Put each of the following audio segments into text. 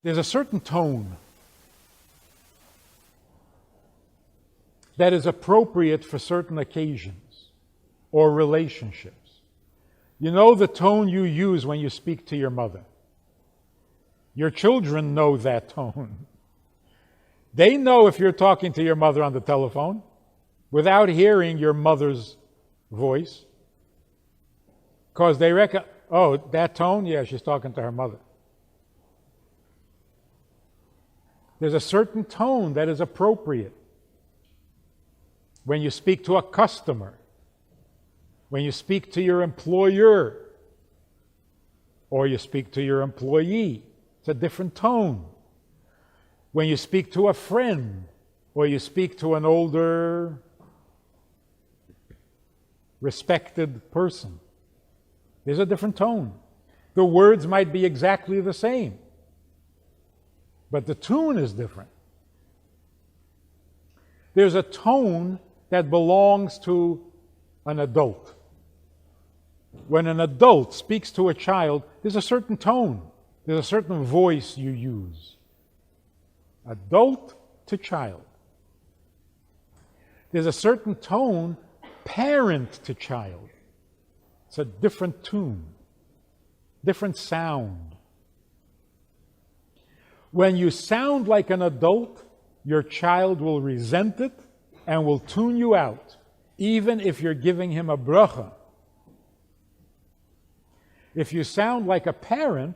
There's a certain tone that is appropriate for certain occasions or relationships. You know the tone you use when you speak to your mother. Your children know that tone. They know if you're talking to your mother on the telephone without hearing your mother's voice, because they reckon, oh, that tone? Yeah, she's talking to her mother. There's a certain tone that is appropriate when you speak to a customer, when you speak to your employer, or you speak to your employee. It's a different tone. When you speak to a friend, or you speak to an older, respected person, there's a different tone. The words might be exactly the same, but the tune is different. There's a tone that belongs to an adult. When an adult speaks to a child, there's a certain tone, there's a certain voice you use. Adult to child. There's a certain tone, parent to child. It's a different tune, different sound. When you sound like an adult, your child will resent it and will tune you out, even if you're giving him a bracha. If you sound like a parent,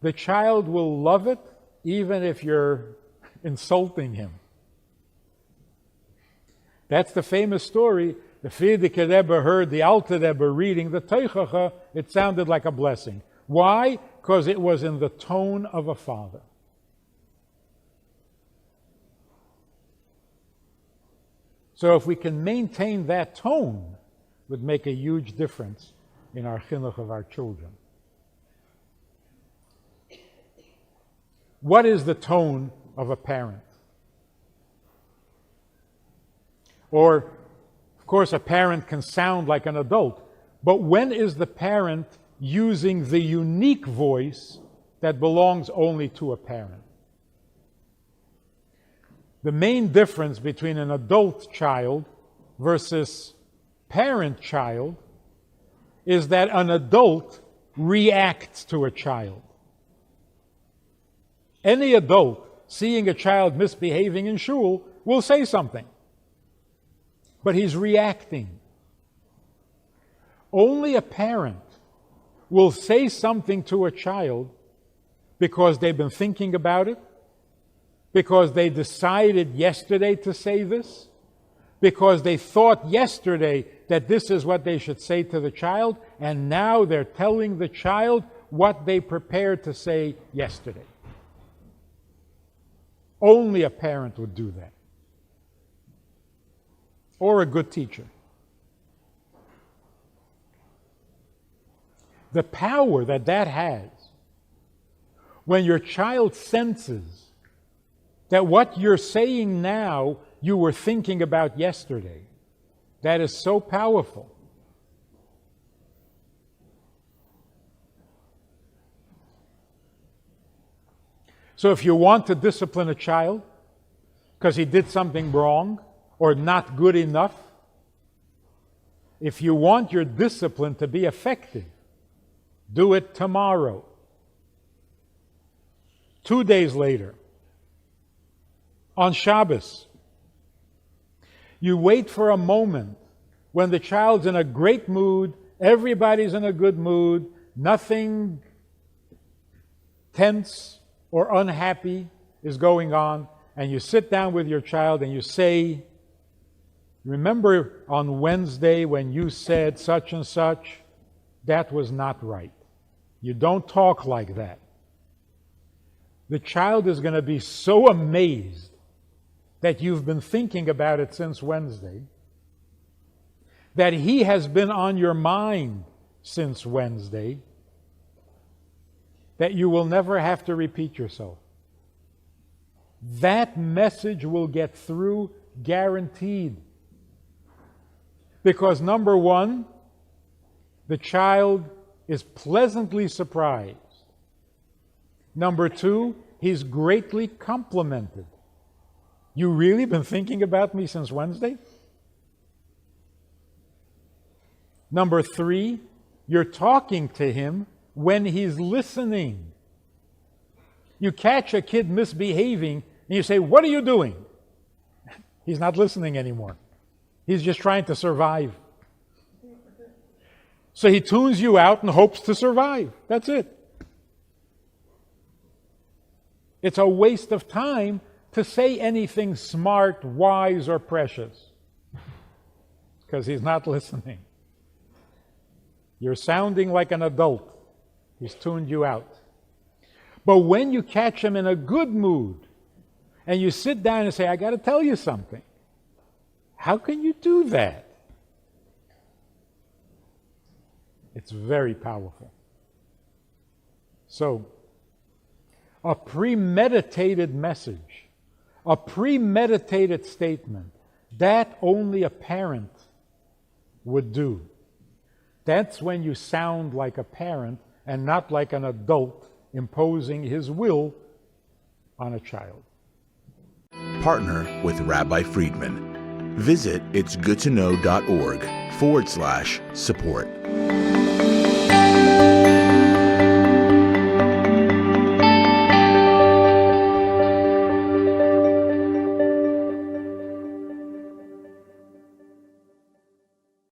the child will love it, even if you're insulting him. That's the famous story. The Friedman Rebbe heard the Alter Rebbe reading the Teichacha. It sounded like a blessing. Why? Because it was in the tone of a father. So if we can maintain that tone, it would make a huge difference in our chinuch of our children. What is the tone of a parent? Or, of course, a parent can sound like an adult, but when is the parent using the unique voice that belongs only to a parent? The main difference between an adult child versus parent-child is that an adult reacts to a child. Any adult seeing a child misbehaving in shul will say something, but he's reacting. Only a parent will say something to a child because they've been thinking about it, because they decided yesterday to say this, because they thought yesterday that this is what they should say to the child, and now they're telling the child what they prepared to say yesterday. Only a parent would do that. Or a good teacher. The power that has, when your child senses that what you're saying now you were thinking about yesterday, that is so powerful. So if you want to discipline a child because he did something wrong or not good enough, if you want your discipline to be effective, do it tomorrow. 2 days later, on Shabbos. You wait for a moment when the child's in a great mood, everybody's in a good mood, nothing tense or unhappy is going on, and you sit down with your child and you say, remember on Wednesday when you said such and such? That was not right. You don't talk like that. The child is going to be so amazed that you've been thinking about it since Wednesday, that he has been on your mind since Wednesday, that you will never have to repeat yourself. That message will get through, guaranteed. Because number one, the child is pleasantly surprised. Number two, he's greatly complimented. You really been thinking about me since Wednesday? Number 3, you're talking to him when he's listening. You catch a kid misbehaving and you say, "What are you doing?" He's not listening anymore. He's just trying to survive. So he tunes you out and hopes to survive. That's it. It's a waste of time to say anything smart, wise, or precious, because he's not listening. You're sounding like an adult. He's tuned you out. But when you catch him in a good mood, and you sit down and say, "I got to tell you something," how can you do that? It's very powerful. So, a premeditated message, a premeditated statement, that only a parent would do. That's when you sound like a parent and not like an adult imposing his will on a child. Partner with Rabbi Friedman. Visit itsgoodtoknow.org/support.